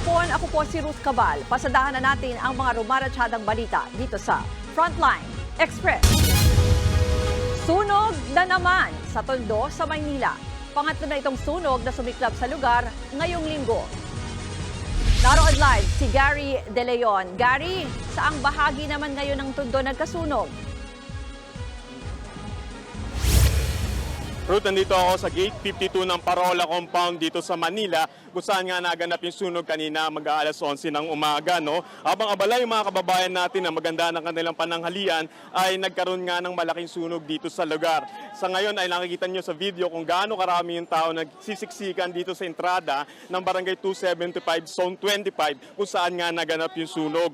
hapon, ako po si Ruth Cabal. Pasadahan na natin ang mga rumaratsyadang balita dito sa Frontline Express. Sunog na naman sa Tondo sa Maynila. Pangatlo na itong sunog na sumiklab sa lugar ngayong linggo. Naroon live si Gary De Leon. Gary, saang bahagi naman ngayon ng Tondo nagkasunog? Ruth, nandito ako sa Gate 52 ng Parola Compound dito sa Manila, kung saan nga naganap yung sunog kanina mag-aalas 11 ng umaga. No? Habang abala yung mga kababayan natin na maganda ng kanilang pananghalian, ay nagkaroon nga ng malaking sunog dito sa lugar. Sa ngayon ay nakikita nyo sa video kung gaano karami yung tao nagsisiksikan dito sa entrada ng Barangay 275 Zone 25 kung saan nga naganap yung sunog.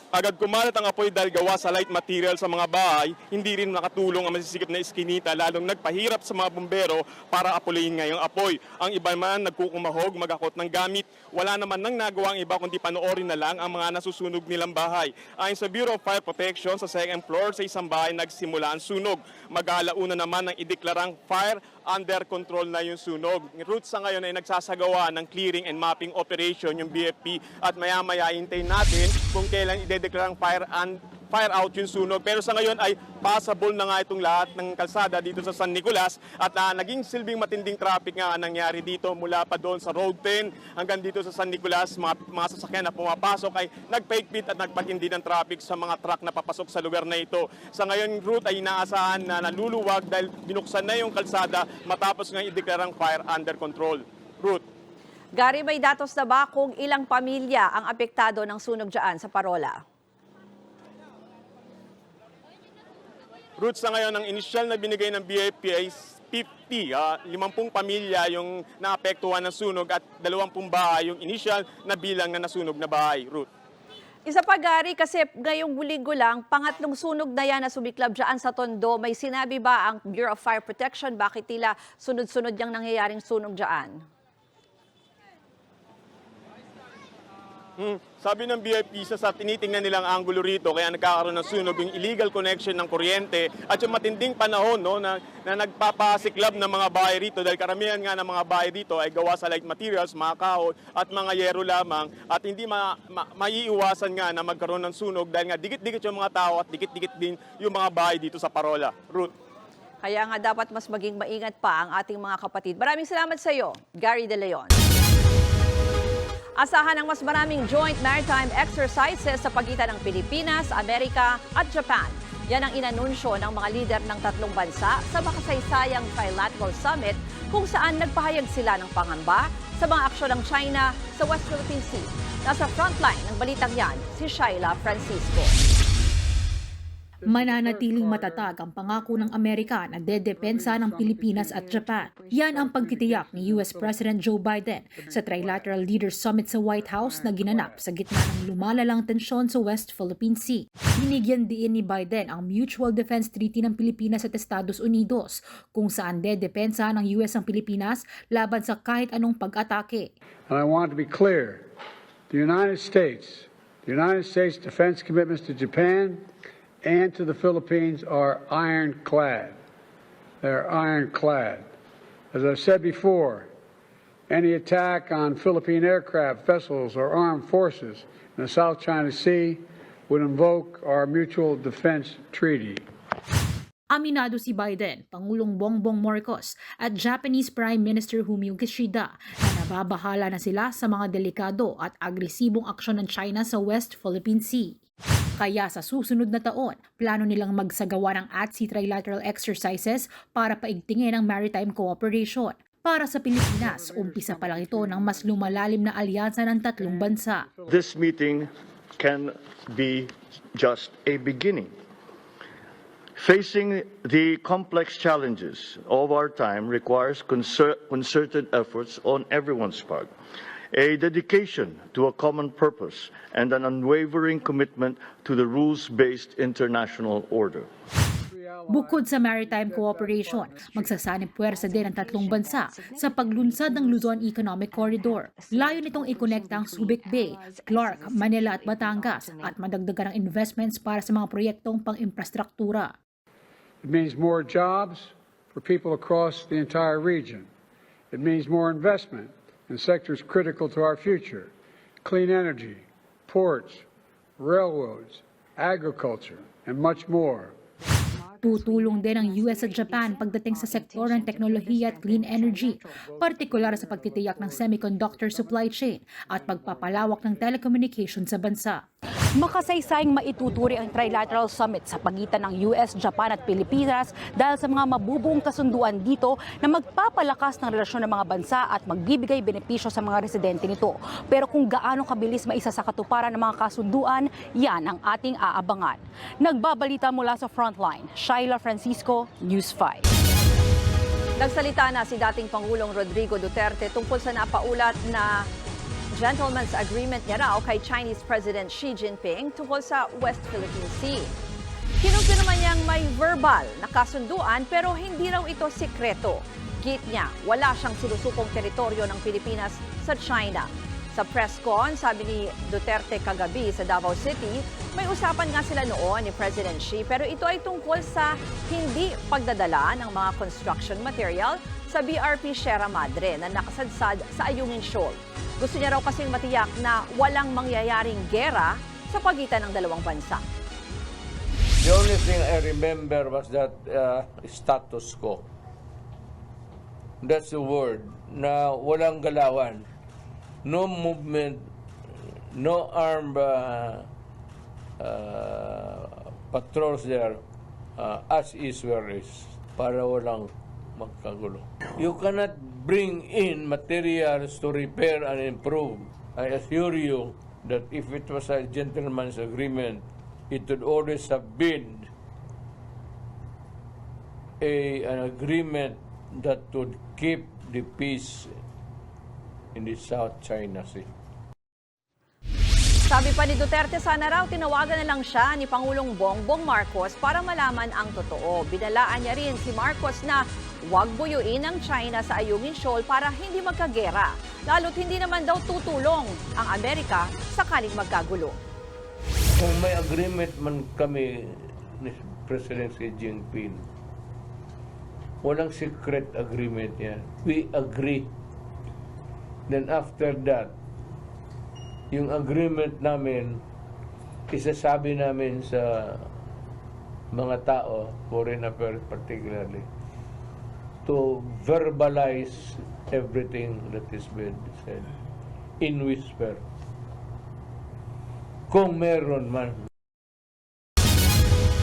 Agad kumalat ang apoy dahil gawa sa light material sa mga bahay, hindi rin nakatulong ang masisikip na iskinita, lalong nagpahirap sa mga bumbero para apulihin ngayong apoy. Ang iba man nagkukumahog, magakot ng gamit, wala naman nang nagawang iba kundi panoorin na lang ang mga nasusunog nilang bahay. Ayon sa Bureau of Fire Protection, sa second floor sa isang bahay nagsimula ang sunog. Mag-aalauna naman ng ideklarang fire under control na yung sunog. Roots sa ngayon ay nagsasagawa ng clearing and mapping operation yung BFP at maya-maya hintayin natin kung kailan idedeklarang fire out yung sunog. Pero sa ngayon ay passable na nga itong lahat ng kalsada dito sa San Nicolas at naging silbing matinding traffic nga nangyari dito mula pa doon sa Road 10 hanggang dito sa San Nicolas. Mga sasakyan na pumapasok ay nagpaigpit at nagpatindi ng traffic sa mga truck na papasok sa lugar na ito. Sa ngayon, route ay inaasahan na naluluwag dahil binuksan na yung kalsada matapos nga ideklarang fire under control. Route. Gary, may datos na ba kung ilang pamilya ang apektado ng sunog dyan sa Parola? Roots sa ngayon, ang initial na binigay ng BFP ay 50, 50 pamilya yung naapektuhan ng sunog at 20 bahay yung initial na bilang na nasunog na bahay. Root. Isa pa, Gary, kasi ngayong linggo lang, pangatlong sunog na yan na sumiklab dyan sa Tondo. May sinabi ba ang Bureau of Fire Protection bakit tila sunod-sunod yung nangyayaring sunog dyan? Sabi ng BFP, sa tinitingnan nilang anggulo rito, kaya nagkakaroon ng sunog yung illegal connection ng kuryente at yung matinding panahon na nagpapasiklab ng mga bahay rito dahil karamihan nga ng mga bahay dito ay gawa sa light materials, mga kahoy at mga yero lamang at hindi maiiwasan nga na magkaroon ng sunog dahil nga dikit-dikit yung mga tao at dikit-dikit din yung mga bahay dito sa Parola. Ruth. Kaya nga dapat mas maging maingat pa ang ating mga kapatid. Maraming salamat sa iyo, Gary De Leon. Asahan ang mas maraming joint maritime exercises sa pagitan ng Pilipinas, Amerika at Japan. Yan ang inanunsyo ng mga lider ng tatlong bansa sa makasaysayang trilateral summit kung saan nagpahayag sila ng pangamba sa mga aksyon ng China sa West Philippine Sea. Nasa frontline ng balitang yan, si Shaila Francisco. Mananatiling matatag ang pangako ng Amerika na dedepensa ng Pilipinas at Japan. Yan ang pagtitiyak ni US President Joe Biden sa Trilateral Leaders Summit sa White House na ginanap sa gitna ng lumalalang tensyon sa West Philippine Sea. Binigyan din ni Biden ang Mutual Defense Treaty ng Pilipinas at Estados Unidos kung saan dedepensa ng US ang Pilipinas laban sa kahit anong pag-atake. And I want to be clear, the United States defense commitments to Japan and to the Philippines are ironclad. They're ironclad. As I've said before, any attack on Philippine aircraft, vessels, or armed forces in the South China Sea would invoke our Mutual Defense Treaty. Aminado si Biden, Pangulong Bongbong Marcos at Japanese Prime Minister Fumio Kishida na nababahala na sila sa mga delikado at agresibong aksyon ng China sa West Philippine Sea. Kaya sa susunod na taon, plano nilang magsagawa ng ATSI trilateral exercises para paigtingin ang maritime cooperation. Para sa Pilipinas, umpisa pa lang ito ng mas lumalalim na alyansa ng tatlong bansa. This meeting can be just a beginning. Facing the complex challenges of our time requires concerted efforts on everyone's part, a dedication to a common purpose, and an unwavering commitment to the rules-based international order. Bukod sa maritime cooperation, magsasanib puwersa din ang tatlong bansa sa paglunsad ng Luzon Economic Corridor. Layo nitong ikonekta ang Subic Bay, Clark, Manila at Batangas at madagdagan ang investments para sa mga proyektong pang-infrastruktura. It means more jobs for people across the entire region. It means more investment in sectors critical to our future. clean energy, ports, railroads, agriculture, and much more. Tutulong din ang US at Japan pagdating sa sektor ng teknolohiya at clean energy, partikular sa pagtitiyak ng semiconductor supply chain at pagpapalawak ng telecommunication sa bansa. Makasaysayang maituturi ang Trilateral Summit sa pagitan ng US, Japan at Pilipinas dahil sa mga mabubuong kasunduan dito na magpapalakas ng relasyon ng mga bansa at magbibigay benepisyo sa mga residente nito. Pero kung gaano kabilis maisa sa katuparan ng mga kasunduan, yan ang ating aabangan. Nagbabalita mula sa Frontline, Shaila Francisco, News 5. Nagsalita na si dating Pangulong Rodrigo Duterte tungkol sa napaulat na gentleman's agreement niya raw kay Chinese President Xi Jinping tungkol sa West Philippine Sea. Kinumpirma niyang may verbal na kasunduan pero hindi raw ito sikreto. Git niya, wala siyang sinusukong teritoryo ng Pilipinas sa China. Sa press con, sabi ni Duterte kagabi sa Davao City, may usapan nga sila noon ni President Xi pero ito ay tungkol sa hindi pagdadala ng mga construction material sa BRP Sierra Madre na nakasadsad sa Ayungin Shoal. Gusto niya raw kasing matiyak na walang mangyayaring gera sa pagitan ng dalawang bansa. The only thing I remember was that status quo. That's the word, na walang galawan. No movement, no armed patrols there, as is where is, para walang magkagulo. You cannot bring in materials to repair and improve. I assure you that if it was a gentleman's agreement, it would always have been an agreement that would keep the peace in the South China Sea. Sabi pa ni Duterte, sana raw tinawagan na lang siya ni Pangulong Bongbong Marcos para malaman ang totoo. Binalaan niya rin si Marcos na huwag buyuin ang China sa Ayungin Shoal para hindi magkagera. Lalo't hindi naman daw tutulong ang Amerika sakaling magkagulo. Kung may agreement man kami ni President Xi Jinping, walang secret agreement yan. We agree. Then after that, yung agreement namin, isasabi namin sa mga tao, foreign affairs particularly, to verbalize everything that is being said in whisper. Kung meron man.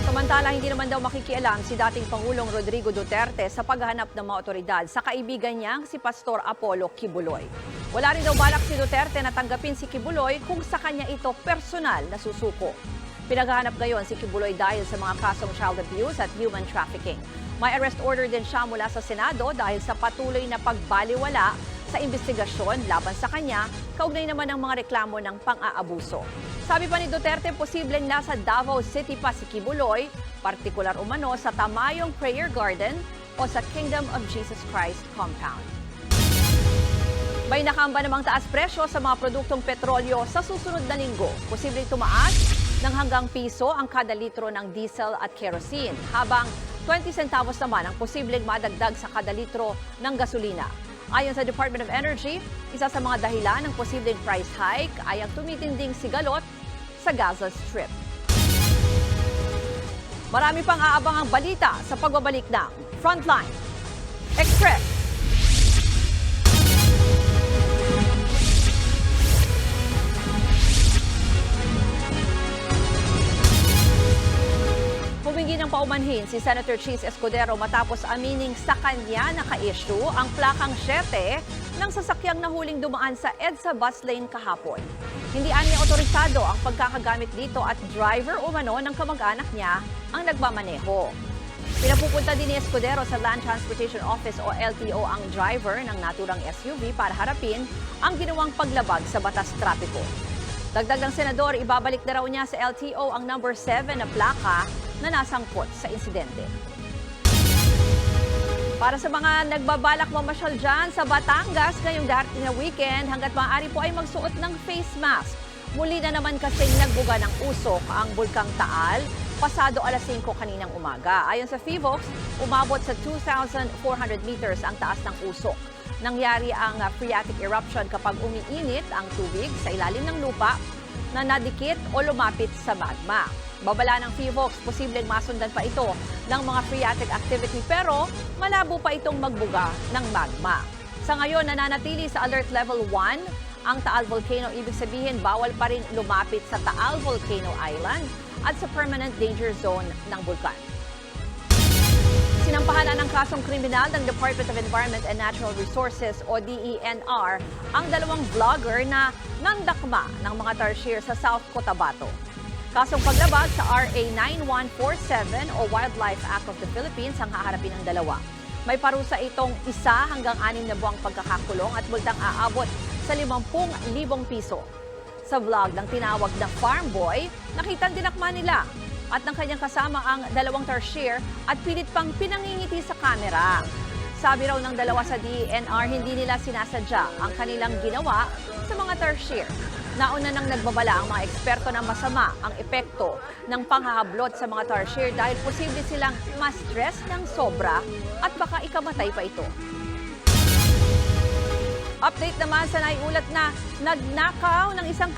Samantala, hindi naman daw makikialam si dating Pangulong Rodrigo Duterte sa paghahanap ng mga otoridad sa kaibigan niyang si Pastor Apollo Kibuloy. Wala rin daw balak si Duterte na tanggapin si Kibuloy kung sa kanya ito personal na susuko. Pinaghahanap ngayon si Kibuloy dahil sa mga kasong child abuse at human trafficking. May arrest order din siya mula sa Senado dahil sa patuloy na pagbaliwala sa investigasyon laban sa kanya, kaugnay naman ng mga reklamo ng pang-aabuso. Sabi pa ni Duterte, posibleng nasa Davao City pa si Kibuloy, partikular umano sa Tamayong Prayer Garden o sa Kingdom of Jesus Christ compound. May nakamba namang taas presyo sa mga produktong petrolyo sa susunod na linggo. Posibleng tumaas ng hanggang piso ang kada litro ng diesel at kerosene, habang 20 centavos naman ang posibleng madagdag sa kada litro ng gasolina. Ayon sa Department of Energy, isa sa mga dahilan ng posibleng price hike ay ang tumitinding sigalot sa Gaza Strip. Marami pang aabangang balita sa pagbabalik ng Frontline Express. Humingi ng paumanhin si Senator Cheese Escudero matapos amining sa kanya naka-issue ang plakang 7 ng sasakyang nahuling dumaan sa EDSA bus lane kahapon. Hindi anya otorisado ang pagkakagamit dito at driver umano ng kamag-anak niya ang nagmamaneho. Pinapupunta din ni Escudero sa Land Transportation Office o LTO ang driver ng naturang SUV para harapin ang ginawang paglabag sa batas trapiko. Dagdag ng senador, ibabalik na raw niya sa LTO ang number 7 na plaka na nasangkot sa insidente. Para sa mga nagbabalak mamasyal dyan sa Batangas ngayong darating na weekend, hanggat maaari po ay magsuot ng face mask. Muli na naman kasing nagbuga ng usok ang Bulkang Taal pasado alas 5 kaninang umaga. Ayon sa FIVOX, umabot sa 2,400 meters ang taas ng usok. Nangyari ang phreatic eruption kapag umiinit ang tubig sa ilalim ng lupa na nadikit o lumapit sa magma. Babala ng PHIVOLCS, posibleng masundan pa ito ng mga phreatic activity pero malabo pa itong magbuga ng magma. Sa ngayon, nananatili sa Alert Level 1 ang Taal Volcano. Ibig sabihin, bawal pa rin lumapit sa Taal Volcano Island at sa Permanent Danger Zone ng bulkan. Sinampahan na ng kasong kriminal ng Department of Environment and Natural Resources o DENR ang dalawang vlogger na nandakma ng mga tarsier sa South Cotabato. Kasong paglabag sa RA 9147 o Wildlife Act of the Philippines ang haharapin ng dalawa. May parusa itong 1 hanggang 6 na buwang pagkakakulong at multang aabot sa 50,000 piso. Sa vlog ng tinawag na Farm Boy, nakitang dinakma nila at ng kanyang kasama ang dalawang tarsier at pilit pang pinangingiti sa kamera. Sabi raw ng dalawa sa DENR, hindi nila sinasadya ang kanilang ginawa sa mga tarsier. Nauna nang nagbabala ang mga eksperto na masama ang epekto ng panghahablot sa mga tarsier dahil posible silang ma-stress ng sobra at baka ikamatay pa ito. Update naman sa naiulat na nagnakaw ng isang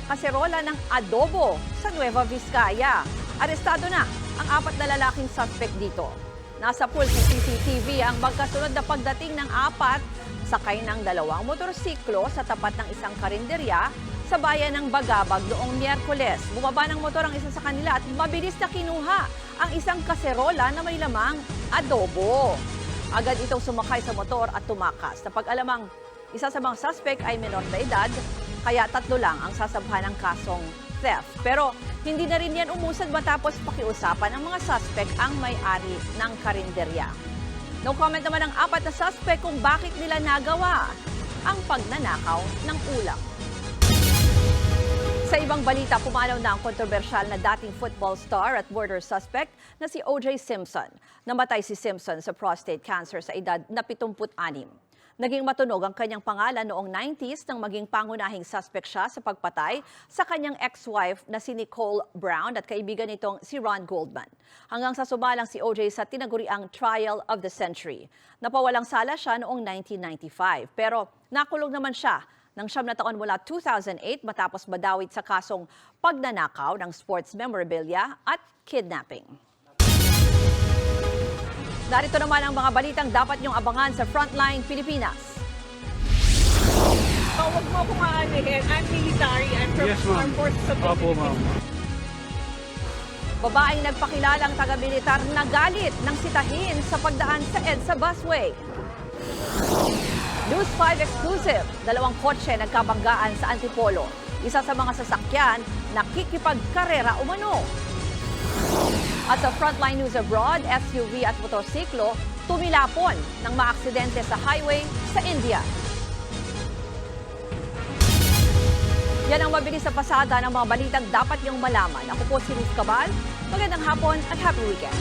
kaserola ng adobo sa Nueva Vizcaya. Arestado na ang 4 na lalaking suspect dito. Nasa pool sa CCTV ang magkasunod na pagdating ng 4 sakay ng 2 motorsiklo sa tapat ng isang karinderya sa bayan ng Bagabag noong Miyerkules. Bumaba ng motor ang isa sa kanila at mabilis na kinuha ang isang kaserola na may lamang adobo. Agad itong sumakay sa motor at tumakas. Napag-alamang isa sa mga suspect ay menor na edad, kaya 3 lang ang sasampahan ng kasong theft. Pero hindi na rin yan umusad matapos pakiusapan ng mga suspect ang may-ari ng karinderya. No comment naman ang 4 na suspect kung bakit nila nagawa ang pagnanakaw ng ulam. Sa ibang balita, pumanaw na ang kontrobersyal na dating football star at murder suspect na si O.J. Simpson. Namatay si Simpson sa prostate cancer sa edad na 76. Naging matunog ang kanyang pangalan noong 90s nang maging pangunahing suspect siya sa pagpatay sa kanyang ex-wife na si Nicole Brown at kaibigan nitong si Ron Goldman. Hanggang sa sumalang si O.J. sa tinaguriang Trial of the Century. Napawalang sala siya noong 1995 pero nakulong naman siya ng 9 na taon mula 2008 matapos madawit sa kasong pagnanakaw ng sports memorabilia at kidnapping. Narito naman ang mga balitang dapat niyong abangan sa Frontline Pilipinas. Huwag mo akong aalihin. I'm military. I'm from Armed Forces of the Philippines. Babaeng nagpakilalang taga-militar na galit ng sitahin sa pagdaan sa EDSA busway. News 5 exclusive, 2 kotse nagkabanggaan sa Antipolo. Isa sa mga sasakyan nakikipagkarera umano. At sa Frontline News Abroad, SUV at motorsiklo tumilapon ng maaksidente sa highway sa India. Yan ang mabilis sa pasada ng mga balitang dapat niyong malaman. Ako po si Ruth Cabal. Magandang hapon at happy weekend.